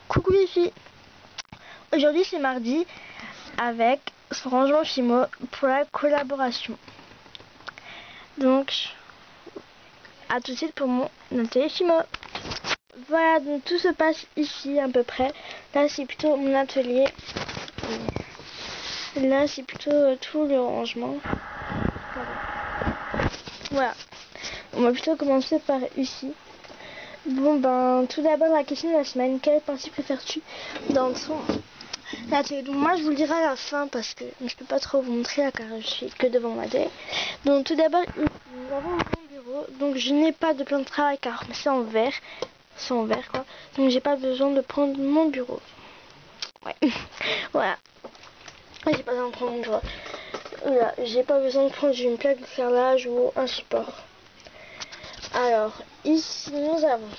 Coucou les filles. Aujourd'hui c'est mardi avec son rangement Fimo pour la collaboration. Donc à tout de suite pour mon atelier Fimo. Voilà, donc tout se passe ici à peu près. Là c'est plutôt mon atelier. Là c'est plutôt tout le rangement. Voilà. On va plutôt commencer par ici. Bon ben tout d'abord la question de la semaine, quelle partie préfères-tu dans ton atelier? Donc moi je vous le dirai à la fin parce que je peux pas trop vous montrer là car je suis que devant ma télé. Donc tout d'abord nous avons mon bureau, donc je n'ai pas de plan de travail car c'est en verre. C'est en verre quoi. Donc j'ai pas besoin de prendre mon bureau. Ouais. Voilà. J'ai pas besoin de prendre mon bureau. Voilà. J'ai pas besoin de prendre une plaque de carrelage ou un support. Alors ici nous avons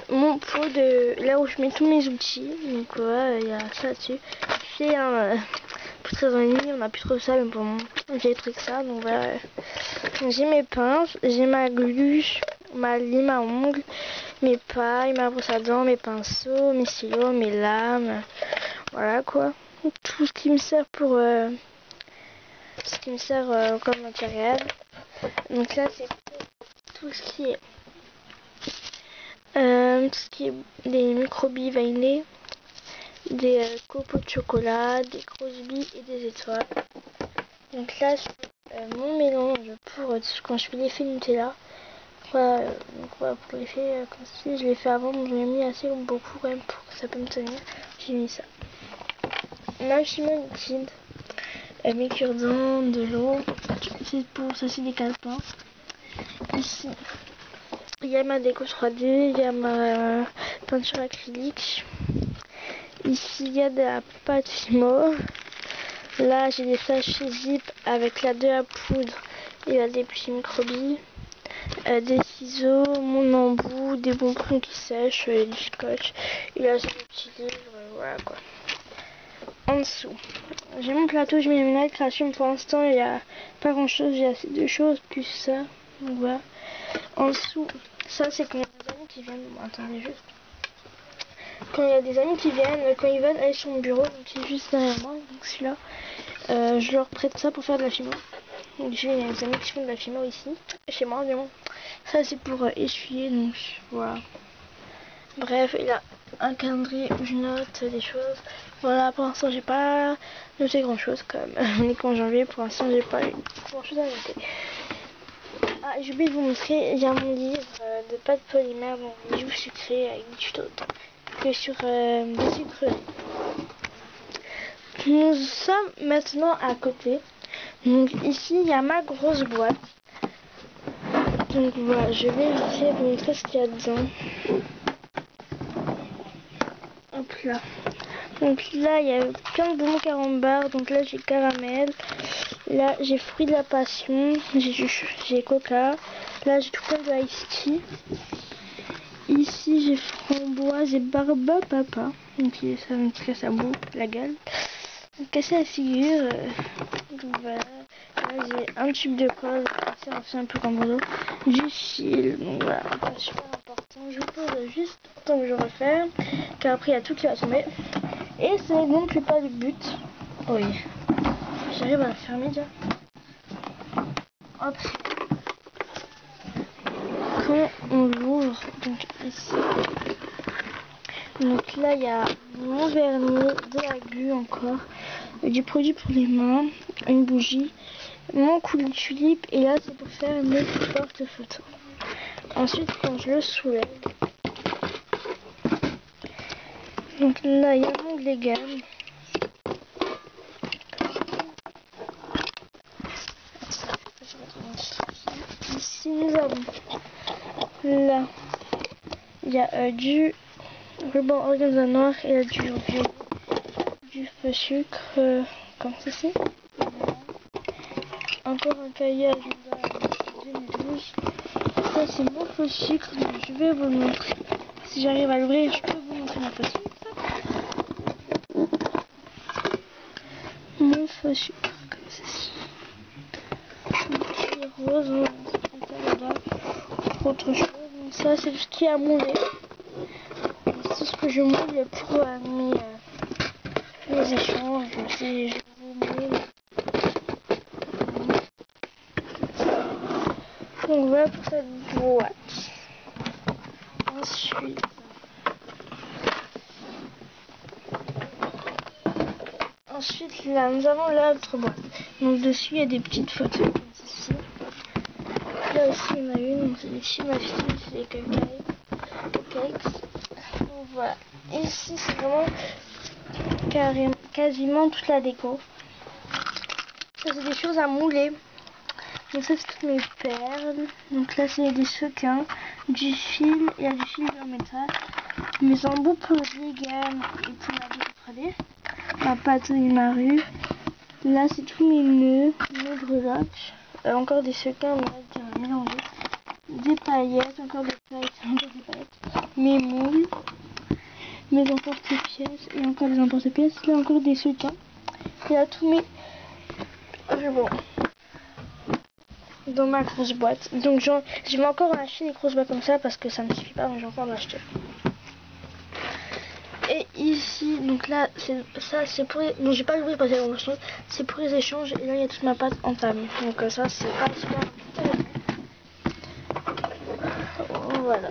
mon pot de là où je mets tous mes outils. Donc voilà, il y a ça dessus. C'est un pour 13 ans et demi, on a plus trop ça, mais bon, j'ai des trucs ça. Donc voilà, j'ai mes pinces, j'ai ma glu, ma lime à ongles, mes pailles, ma brosse à dents, mes pinceaux, mes stylos, mes lames. Voilà quoi, tout ce qui me sert pour comme matériel. Donc là c'est tout ce qui est des microbilles vanillées, des copeaux de chocolat, des grosses billes et des étoiles. Donc là c'est mon mélange pour quand je fais l'effet Nutella. Voilà, donc voilà, pour l'effet comme si je l'ai fait avant, donc je l'ai mis assez beaucoup quand même pour que ça peut me tenir. J'ai mis ça. Ma Fimo liquide, mes cure-dents, de l'eau, c'est pour ça, c'est des calepins. Ici il y a ma déco 3D, il y a ma peinture acrylique. Ici il y a de la pâte Fimo. Là j'ai des sachets zip avec de la poudre et là des petits microbilles, des ciseaux, mon embout, des bonbons qui sèchent, du scotch. Et là j'ai des petits livres, voilà quoi. En dessous j'ai mon plateau, je mets mes création. Pour l'instant il n'y a pas grand chose, j'ai assez de choses plus ça. Donc voilà. En dessous, ça c'est quand il y a des amis qui viennent. Bon, attendez juste. Quand il y a des amis qui viennent, quand ils veulent aller sur mon bureau, donc qui est juste derrière moi, donc celui-là, je leur prête ça pour faire de la Fimo. Donc j'ai des amis qui font de la Fimo ici, chez moi évidemment. Ça c'est pour essuyer, donc voilà. Bref, il y a un calendrier où je note des choses. Voilà, pour l'instant j'ai pas noté grand chose comme uniquement janvier. Pour l'instant j'ai pas eu grand chose à noter. Ah, j'ai oublié de vous montrer, il y a mon livre de pâte polymère, donc bijoux sucrés avec des tutos que sur des sucreries. Nous sommes maintenant à côté. Donc ici il y a ma grosse boîte. Donc voilà, je vais essayer de vous montrer ce qu'il y a dedans. Hop là. Donc là il y a plein de bonbons carambar. Donc là j'ai caramel. Là j'ai fruits de la passion. J'ai coca. Là j'ai tout plein de iced tea. Ici j'ai framboise et barba papa. Donc ça me casse à bout la gueule. Casser la figure. Donc voilà. Là j'ai un tube de colle. Ça fait un peu comme l'eau. Du fil. Donc voilà. Pas super important. Je pose juste tant que je referme. Car après il y a tout qui va tomber. Et ce n'est donc pas le but. Oui. J'arrive à la fermer déjà. Hop. Quand on l'ouvre, donc ici. Donc là il y a mon vernis, de la glu encore, du produit pour les mains, une bougie, mon coulis tulipe et là c'est pour faire mes porte-photos. Ensuite quand je le soulève, donc là il y a mon glégane. Ici nous avons là il y a du ruban organza noir et là du feu sucre comme ceci. Encore un cahier agenda 2012. Ça c'est mon feu sucre, donc je vais vous le montrer. Si j'arrive à l'ouvrir, je peux vous montrer mon feu sucre. Mon feu sucre comme ceci. Petit rose, là-bas, autre chose. Ça c'est tout ce qui est à mouler. C'est tout ce que je moule pour mes échanges. Je vous moule. Donc voilà pour cette boîte. Ensuite là nous avons l'autre boîte. Donc dessus il y a des petites photos comme ceci. Là aussi il y en a une, donc c'est des chimafis, c'est des cupcakes. Donc voilà. Ici c'est vraiment quasiment toute la déco. Ça c'est des choses à mouler. Donc ça c'est toutes mes perles. Donc là c'est des sequins, du fil, il y a du fil en métal. Mes embouts pour le vegan et pour la déco 3D. Ma pâte et ma rue. Là c'est tous mes nœuds, mes breloques. Encore des sequins, mais là j'ai mélangé. Des paillettes, encore des paillettes. Mes moules. Mes emporte-pièces et encore des emporte-pièces. Là encore des sequins. Et là tous mes rubans. Dans ma grosse boîte. Donc je vais encore en acheter des grosses boîtes comme ça parce que ça ne suffit pas, mais je vais encore en acheter. Et ici, donc là, c'est pour les... Donc j'ai pas l'ouvrir parce qu'il y a grand chose. C'est pour les échanges et là il y a toute ma pâte en table. Donc ça c'est pas super intéressant. Voilà.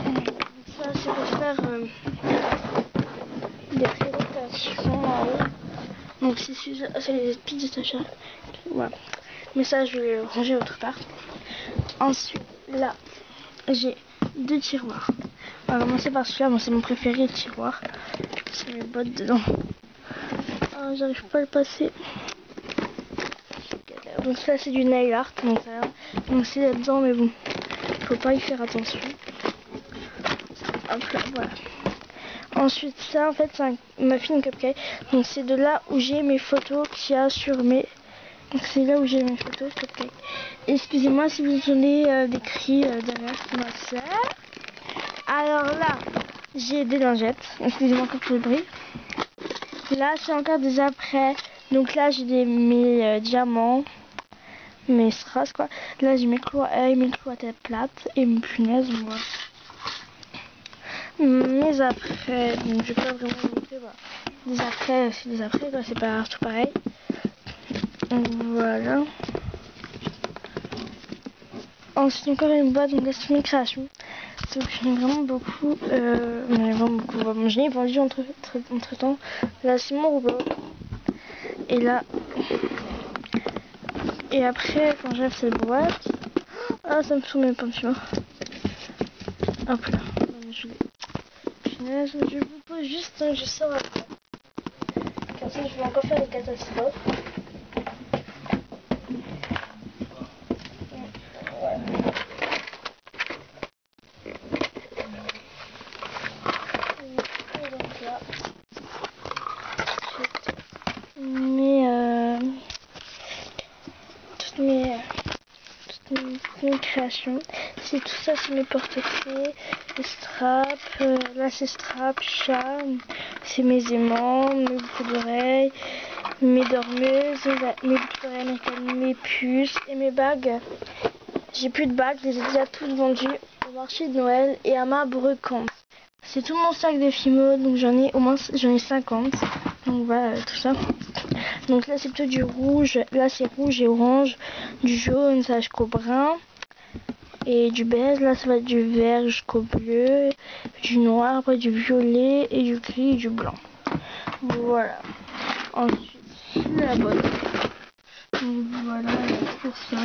Donc ça c'est pour faire des présentations en haut. Donc c'est les petites achats. Voilà. Mais ça je vais le ranger autre part. Ensuite là j'ai deux tiroirs. On va commencer par celui-là, bon, c'est mon préféré, le tiroir. Je passe mes bottes dedans. Oh, j'arrive pas à le passer. Donc ça c'est du nail art, donc c'est là-dedans, mais bon, faut pas y faire attention. Hop là, voilà. Ensuite ça en fait c'est un muffin cupcake. Donc c'est de là où j'ai mes photos qu'il y a sur mes... Donc c'est là où j'ai mes photos cupcake. Excusez-moi si vous entendez des cris derrière, c'est ma soeur. Alors là, j'ai des lingettes. Excusez-moi pour le bruit. Là, c'est encore des après. Donc là, j'ai mes diamants, mes strass quoi. Là, j'ai mes clois mes cloîtres plates et mes punaises, moi. Mes après. Donc, je vais pas vraiment vous montrer. Voilà. Des après, c'est des après quoi. C'est pas tout pareil. Donc, voilà. Ensuite, encore une boîte. Donc là, c'est mes créations. Donc j'en ai vraiment beaucoup, Bon, je l'ai vendu entre temps. Là c'est mon robot. Et là. Et après quand j'enlève cette boîte. Ah ça me fout mes peintures. Hop là. Je vous pose juste un je sors après. Comme ça je vais encore faire des catastrophes. Mes créations, c'est tout ça, c'est mes porte-clés, les straps, là c'est straps, chat, c'est mes aimants, mes boucles d'oreilles, mes dormeuses, mes boucles d'oreilles américaines, mes puces et mes bagues. J'ai plus de bagues, je les ai déjà toutes vendues au marché de Noël et à ma brocante. C'est tout mon sac de Fimo, donc j'en ai 50, donc voilà tout ça. Donc là c'est plutôt du rouge, là c'est rouge et orange, du jaune ça jusqu'au brun et du beige, là ça va être du vert jusqu'au bleu, du noir, après du violet et du gris et du blanc. Voilà. Ensuite la botte. Donc voilà pour ça.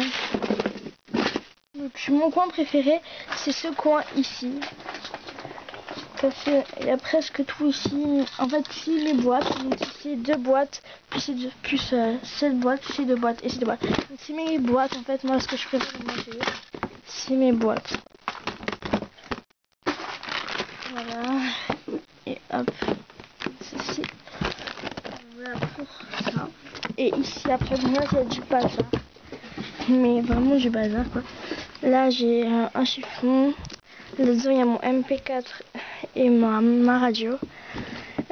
Et puis mon coin préféré c'est ce coin ici. Il y a presque tout ici. En fait, ici mes boîtes. Donc ici 2 boîtes, plus cette boîte, plus ces 2 boîtes et ces 2 boîtes. Donc c'est mes boîtes. En fait, moi ce que je préfère manger, c'est mes boîtes. Voilà. Et hop. Ceci. Voilà pour ça. Et ici après moi, il y a du bazar. Mais vraiment du bazar quoi. Là j'ai un chiffon. Là-dedans il y a mon MP4 et ma radio,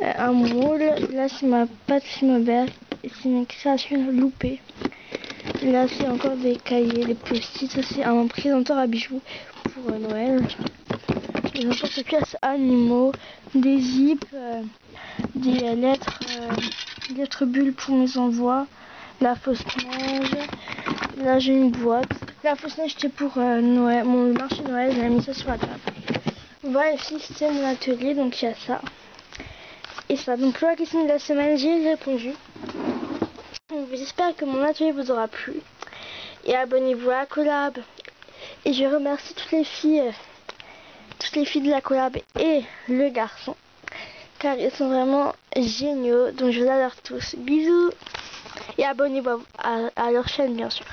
un moule, là c'est ma pâte Fimobert et c'est mes créations loupées. Là c'est encore des cahiers, des post-it, ça c'est un présentoir à bijoux pour Noël. Des emporte-pièces animaux, des zips, des lettres bulles pour mes envois, la fausse neige. Là j'ai une boîte. La fausse neige c'était pour Noël, mon marché de Noël, j'ai mis ça sur la table. Voilà les filles, c'était mon atelier, donc il y a ça. Et ça, donc pour la question de la semaine, j'ai répondu. Donc, j'espère que mon atelier vous aura plu. Et abonnez-vous à la collab. Et je remercie toutes les filles de la collab et le garçon. Car ils sont vraiment géniaux. Donc je vous adore tous. Bisous. Et abonnez-vous à leur chaîne bien sûr.